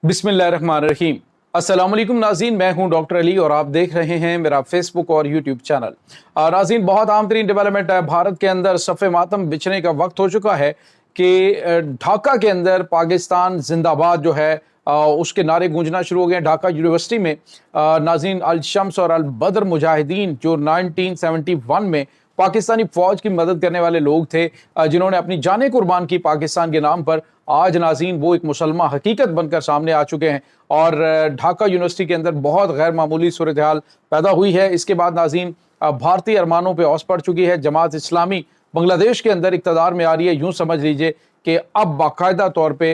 बिस्मिल्लाहिर्रहमानिर्रहीम। अस्सलाम वालेकुम नाज़रीन, मैं हूं डॉक्टर अली और आप देख रहे हैं मेरा फेसबुक और यूट्यूब चैनल। नाज़रीन, बहुत आम तरीन डेवलपमेंट है। भारत के अंदर सफ़े मातम बिछने का वक्त हो चुका है कि ढाका के अंदर पाकिस्तान जिंदाबाद जो है उसके नारे गूंजना शुरू हो गए हैं। ढाका यूनिवर्सिटी में नाज़रीन अल शम्स और अल बदर मुजाहिदीन जो 1971 में पाकिस्तानी फौज की मदद करने वाले लोग थे, जिन्होंने अपनी जानें कुर्बान की पाकिस्तान के नाम पर, आज नाज़रीन वो एक मुसलमान हकीकत बनकर सामने आ चुके हैं और ढाका यूनिवर्सिटी के अंदर बहुत गैर मामूली सूरत हाल पैदा हुई है। इसके बाद नाज़रीन भारतीय अरमानों पे औस पड़ चुकी है। जमात इस्लामी बांग्लादेश के अंदर इक़्तिदार में आ रही है। यूं समझ लीजिए कि अब बाकायदा तौर पे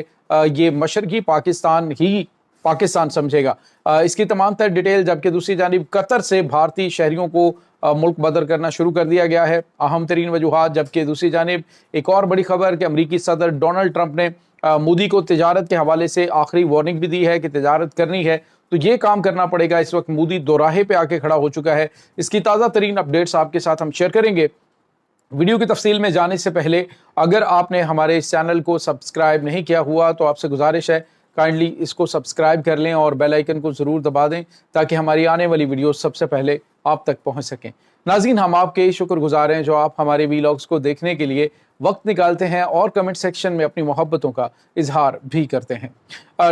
ये मशरकी पाकिस्तान ही पाकिस्तान समझेगा। इसकी तमाम तर डिटेल, जबकि दूसरी जानिब कतर से भारतीय शहरियों को मुल्क बदर करना शुरू कर दिया गया है, अहम तरीन वजूहात। जबकि दूसरी जानिब एक और बड़ी खबर कि अमरीकी सदर डोनाल्ड ट्रंप ने मोदी को तिजारत के हवाले से आखिरी वार्निंग भी दी है कि तिजारत करनी है तो ये काम करना पड़ेगा। इस वक्त मोदी दोराहे पे आके खड़ा हो चुका है। इसकी ताज़ा तरीन अपडेट्स आपके साथ हम शेयर करेंगे। वीडियो की तफसील में जाने से पहले अगर आपने हमारे इस चैनल को सब्सक्राइब नहीं किया हुआ तो आपसे गुजारिश है काइंडली इसको सब्सक्राइब कर लें और बेल आइकन को ज़रूर दबा दें ताकि हमारी आने वाली वीडियो सबसे पहले आप तक पहुंच सकें। नाज़रीन, हम आपके शुक्रगुजार हैं जो आप हमारे वीलॉग्स को देखने के लिए वक्त निकालते हैं और कमेंट सेक्शन में अपनी मोहब्बतों का इजहार भी करते हैं।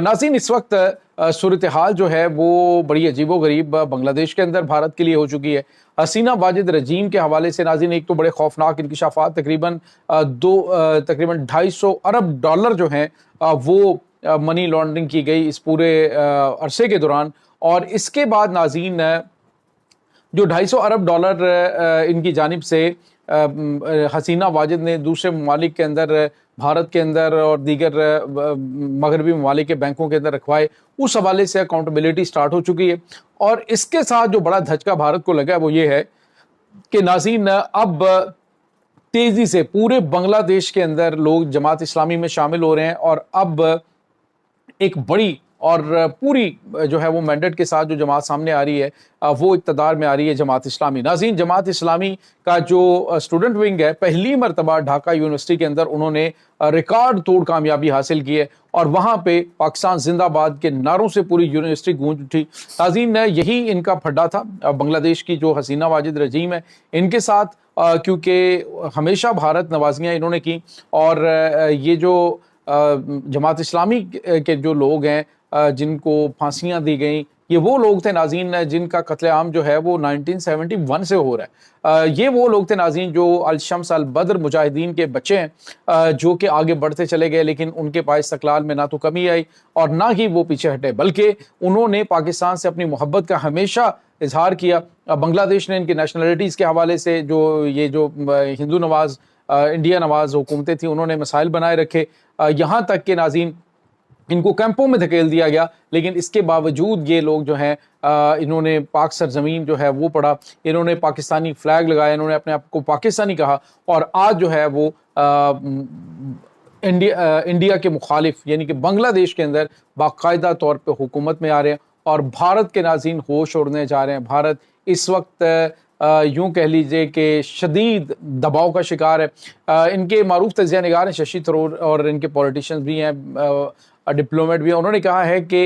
नाज़रीन, इस वक्त सूरत हाल जो है वो बड़ी अजीबोगरीब बांग्लादेश के अंदर भारत के लिए हो चुकी है। हसीना वाजिद रजीम के हवाले से नाज़रीन एक तो बड़े खौफनाक इंकशाफात, तकरीबन $250 अरब जो हैं वो मनी लॉन्ड्रिंग की गई इस पूरे अरसे के दौरान। और इसके बाद नाज़रीन जो $250 अरब इनकी जानिब से हसीना वाजिद ने दूसरे ममालिक के अंदर, भारत के अंदर और दीगर मगरबी ममालिक के बैंकों के अंदर रखवाए, उस हवाले से अकाउंटेबिलिटी स्टार्ट हो चुकी है। और इसके साथ जो बड़ा धचका भारत को लगा वो ये है कि नाज़रीन अब तेज़ी से पूरे बांग्लादेश के अंदर लोग जमात इस्लामी में शामिल हो रहे हैं और अब एक बड़ी और पूरी जो है वो मैंडेट के साथ जो जमात सामने आ रही है वो इक़्तिदार में आ रही है जमात इस्लामी। नाज़रीन, जमात इस्लामी का जो स्टूडेंट विंग है, पहली मरतबा ढाका यूनिवर्सिटी के अंदर उन्होंने रिकॉर्ड तोड़ कामयाबी हासिल की है और वहाँ पे पाकिस्तान जिंदाबाद के नारों से पूरी यूनिवर्सिटी गूंज उठी। नाज़रीन, यही इनका फड्डा था बांग्लादेश की जो हसीना वाजिद रजीम है इनके साथ, क्योंकि हमेशा भारत नवाजियाँ इन्होंने की। और ये जो जमात इस्लामी के जो लोग हैं जिनको फांसियां दी गई, ये वो लोग थे नाज़रीन जिनका कत्लेआम जो है वो 1971 से हो रहा है। ये वो लोग थे नाज़रीन जो अल शम्स अल बदर मुजाहिदीन के बच्चे हैं, जो कि आगे बढ़ते चले गए, लेकिन उनके पास इस्तक़लाल में ना तो कमी आई और ना ही वो पीछे हटे, बल्कि उन्होंने पाकिस्तान से अपनी मोहब्बत का हमेशा इजहार किया। बांग्लादेश ने इनकी नेशनलिटीज़ के हवाले से जो ये जो हिंदू नवाज इंडिया नवाज हुकूमतें थी उन्होंने मसाइल बनाए रखे, यहाँ तक कि नाज़रीन इनको कैंपों में धकेल दिया गया। लेकिन इसके बावजूद ये लोग जो हैं इन्होंने पाक सरजमीन जो है वो पढ़ा, इन्होंने पाकिस्तानी फ्लैग लगाया, इन्होंने अपने आप को पाकिस्तानी कहा और आज जो है वो इंडिया के मुखालिफ यानी कि बांग्लादेश के अंदर बाकायदा तौर पे हुकूमत में आ रहे हैं और भारत के नाज़रीन होश उड़ने जा रहे हैं। भारत इस वक्त यूँ कह लीजिए कि शदीद दबाव का शिकार है। इनके मारूफ तजिया निगार हैं शशि थरूर और इनके पॉलिटिशियंस भी हैं, डिप्लोमेट भी हैं। उन्होंने कहा है कि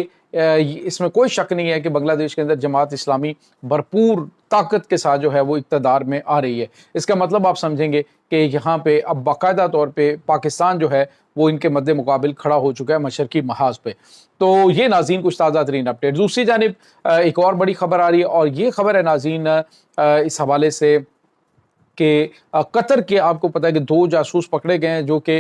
इसमें कोई शक नहीं है कि बांग्लादेश के अंदर जमात इस्लामी भरपूर ताकत के साथ जो है वो इक़्तिदार में आ रही है। इसका मतलब आप समझेंगे कि यहाँ पे अब बाकायदा तौर पे पाकिस्तान जो है वो इनके मद्दे मुकाबिल खड़ा हो चुका है मशरकी महाज पे। तो ये नाज़रीन कुछ ताज़ा तरीन अपडेट। दूसरी जानिब एक और बड़ी खबर आ रही है और ये खबर है नाज़रीन इस हवाले से कि कतर के, आपको पता है कि 2 जासूस पकड़े गए हैं जो कि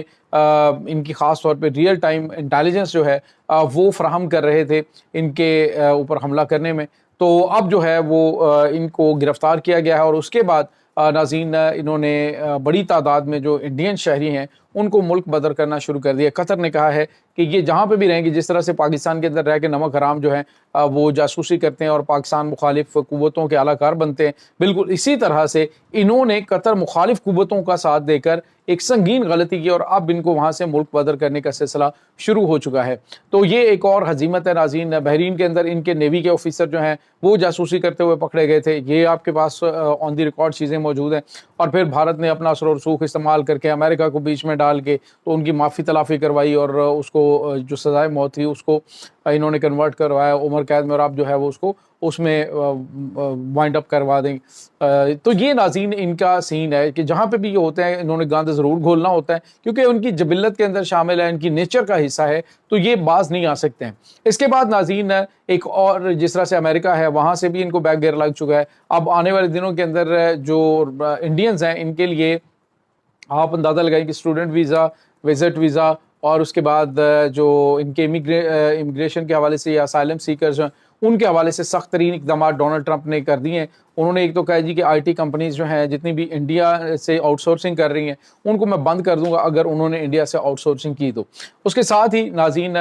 इनकी ख़ास तौर पे रियल टाइम इंटेलिजेंस जो है वो फराहम कर रहे थे इनके ऊपर हमला करने में। तो अब जो है वो इनको गिरफ़्तार किया गया है और उसके बाद नाज़रीन इन्होंने बड़ी तादाद में जो इंडियन शहरी हैं उनको मुल्क बदर करना शुरू कर दिया। कतर ने कहा है कि ये जहाँ पे भी रहेंगे, जिस तरह से पाकिस्तान के अंदर रह के नमक हराम जो है वो जासूसी करते हैं और पाकिस्तान मुखालिफ कुव्वतों के आलाकार बनते हैं, बिल्कुल इसी तरह से इन्होंने कतर मुखालिफ कुव्वतों का साथ देकर एक संगीन गलती की और अब इनको वहाँ से मुल्क बदर करने का सिलसिला शुरू हो चुका है। तो ये एक और हजीमत है नाज़रीन। बहरीन के अंदर इनके नेवी के ऑफिसर जो हैं वो जासूसी करते हुए पकड़े गए थे, ये आपके पास ऑन दी रिकॉर्ड चीज़ें मौजूद हैं। और फिर भारत ने अपना असर और रसूख इस्तेमाल करके अमेरिका को बीच में ڈال کے تو ان کی معافی تلافی کروائی اور اس کو جو سزائے موت تھی اس کو انہوں نے کنورٹ کروایا عمر قید میں، اور آپ جو ہے وہ اس کو اس میں وائنڈ اپ کروا دیں۔ تو یہ ناظرین ان کا سین ہے کہ جہاں پہ بھی یہ ہوتے ہیں انہوں نے گاند ضرور گھولنا ہوتا ہے، کیونکہ ان کی جبلت کے اندر شامل ہے، ان کی نیچر کا حصہ ہے، تو یہ باز نہیں آ سکتے ہیں۔ اس کے بعد ناظرین ایک اور جس طرح سے امریکہ ہے وہاں سے بھی ان کو بیک گیئر لگ چکا ہے۔ اب آنے والے دنوں کے اندر جو انڈینز ہیں ان کے لیے آپ اندازہ لگائیں کہ اسٹوڈنٹ ویزا، وزٹ ویزا، اور اس کے بعد جو ان کے امیگریشن کے حوالے سے یا اسائلم سیکرز ہیں ان کے حوالے سے سخت ترین اقدامات ڈونلڈ ٹرمپ نے کر دیے ہیں۔ انہوں نے ایک تو کہا جی کہ آئی ٹی کمپنیز جو ہیں جتنی بھی انڈیا سے آؤٹ سورسنگ کر رہی ہیں ان کو میں بند کر دوں گا اگر انہوں نے انڈیا سے آؤٹ سورسنگ کی تو۔ اس کے ساتھ ہی ناظرین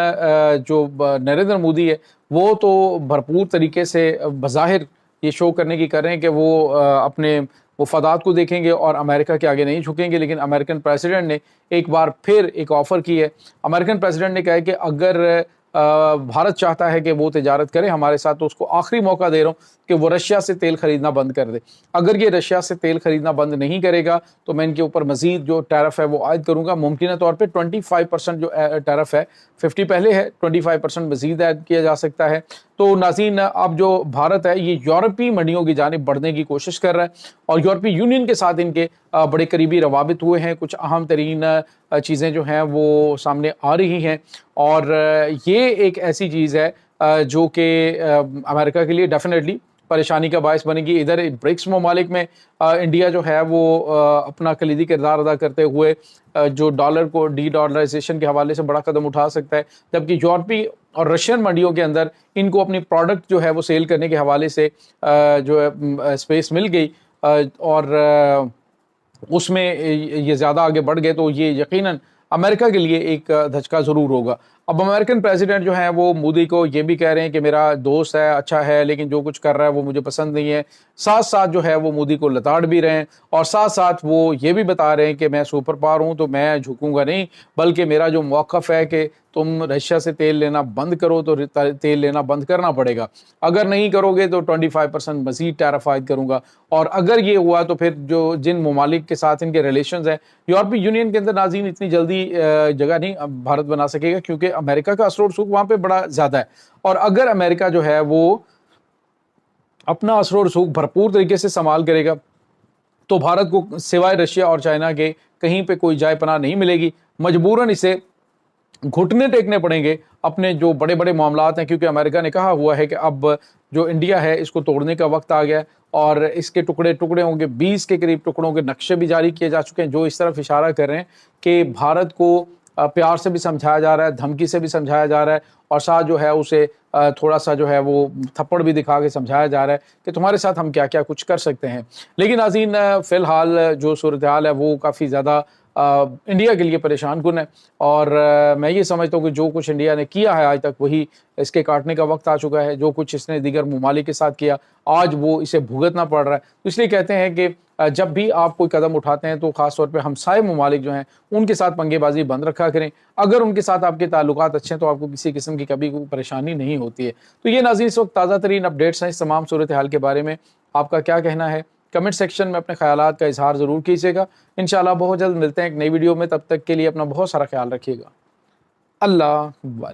جو نریندر مودی ہے وہ تو بھرپور طریقے سے بظاہر یہ شو کرنے کی کر رہے ہیں کہ وہ اپنے مفادات کو دیکھیں گے اور امریکہ کے آگے نہیں جھکیں گے، لیکن امریکن پریزیڈنٹ نے ایک بار پھر ایک آفر کی ہے۔ امریکن پریزیڈنٹ نے کہا ہے کہ اگر بھارت چاہتا ہے کہ وہ تجارت کرے ہمارے ساتھ تو اس کو آخری موقع دے رہا ہوں کہ وہ رشیا سے تیل خریدنا بند کر دے۔ اگر یہ رشیا سے تیل خریدنا بند نہیں کرے گا تو میں ان کے اوپر مزید جو ٹیرف ہے وہ عائد کروں گا، ممکنہ طور پہ 25% جو ٹیرف ہے، 50 پہلے ہے، 25% مزید عائد کیا جا سکتا ہے۔ تو ناظرین اب جو بھارت ہے یہ یورپی منڈیوں کی جانب بڑھنے کی کوشش کر رہا ہے، اور یورپی یونین کے ساتھ ان کے بڑے قریبی روابط ہوئے ہیں، کچھ اہم ترین چیزیں جو ہیں وہ سامنے آ رہی ہیں، اور یہ ایک ایسی چیز ہے جو کہ امریکہ کے لیے ڈیفینیٹلی پریشانی کا باعث بنے گی۔ ادھر برکس ممالک میں انڈیا جو ہے وہ اپنا کلیدی کردار ادا کرتے ہوئے جو ڈالر کو ڈی ڈالرائزیشن کے حوالے سے بڑا قدم اٹھا سکتا ہے، جبکہ یورپی اور رشین منڈیوں کے اندر ان کو اپنی پروڈکٹ جو ہے وہ سیل کرنے کے حوالے سے جو ہے اسپیس مل گئی، اور اس میں یہ زیادہ آگے بڑھ گئے، تو یہ یقیناً امریکہ کے لیے ایک دھچکا ضرور ہوگا۔ اب امریکن پریزیڈنٹ جو ہیں وہ مودی کو یہ بھی کہہ رہے ہیں کہ میرا دوست ہے، اچھا ہے، لیکن جو کچھ کر رہا ہے وہ مجھے پسند نہیں ہے۔ ساتھ ساتھ جو ہے وہ مودی کو لتاڑ بھی رہے ہیں، اور ساتھ ساتھ وہ یہ بھی بتا رہے ہیں کہ میں سپر پاور ہوں تو میں جھکوں گا نہیں، بلکہ میرا جو موقف ہے کہ تم رشیا سے تیل لینا بند کرو تو تیل لینا بند کرنا پڑے گا، اگر نہیں کرو گے تو 25% مزید ٹیرف عائد کروں گا۔ اور اگر یہ ہوا تو پھر جو جن ممالک کے ساتھ ان کے ریلیشنز ہیں یورپی یونین کے اندر ناظرین اتنی جلدی جگہ نہیں بھارت بنا سکے گا، کیونکہ امریکہ کا اثر و رسوخ وہاں پہ بڑا زیادہ ہے، اور اگر امریکہ جو ہے وہ اپنا اثر و رسوخ بھرپور طریقے سے استعمال کرے گا تو بھارت کو سوائے رشیا اور چائنا کے کہیں پہ کوئی جائے پناہ نہیں ملے گی، مجبوراً اسے گھٹنے ٹیکنے پڑیں گے اپنے جو بڑے بڑے معاملات ہیں، کیونکہ امریکہ نے کہا ہوا ہے کہ اب جو انڈیا ہے اس کو توڑنے کا وقت آ گیا ہے، اور اس کے ٹکڑے ٹکڑے ہوں گے، 20 کے قریب ٹکڑوں کے نقشے بھی جاری کیے جا چکے ہیں جو اس طرف اشارہ کر رہے ہیں کہ بھارت کو پیار سے بھی سمجھایا جا رہا ہے، دھمکی سے بھی سمجھایا جا رہا ہے، اور ساتھ جو ہے اسے تھوڑا سا جو ہے وہ تھپڑ بھی دکھا کے سمجھایا جا رہا ہے کہ تمہارے ساتھ ہم کیا کیا کچھ کر سکتے ہیں۔ لیکن ناظرین فی الحال جو صورتحال ہے وہ کافی زیادہ انڈیا کے لیے پریشان کن ہے، اور میں یہ سمجھتا ہوں کہ جو کچھ انڈیا نے کیا ہے آج تک وہی اس کے کاٹنے کا وقت آ چکا ہے۔ جو کچھ اس نے دیگر ممالک کے ساتھ کیا آج وہ اسے بھگتنا پڑ رہا ہے۔ تو اس لیے کہتے ہیں کہ جب بھی آپ کوئی قدم اٹھاتے ہیں تو خاص طور پہ ہمسائے ممالک جو ہیں ان کے ساتھ پنگے بازی بند رکھا کریں، اگر ان کے ساتھ آپ کے تعلقات اچھے ہیں تو آپ کو کسی قسم کی کبھی کوئی پریشانی نہیں ہوتی ہے۔ تو یہ ناظرین اس وقت تازہ ترین اپڈیٹس ہیں اس تمام صورتحال کے بارے میں، آپ کا کیا کہنا ہے؟ کمنٹ سیکشن میں اپنے خیالات کا اظہار ضرور کیجیے گا۔ انشاءاللہ بہت جلد ملتے ہیں ایک نئی ویڈیو میں، تب تک کے لیے اپنا بہت سارا خیال رکھیے گا۔ اللہ حافظ۔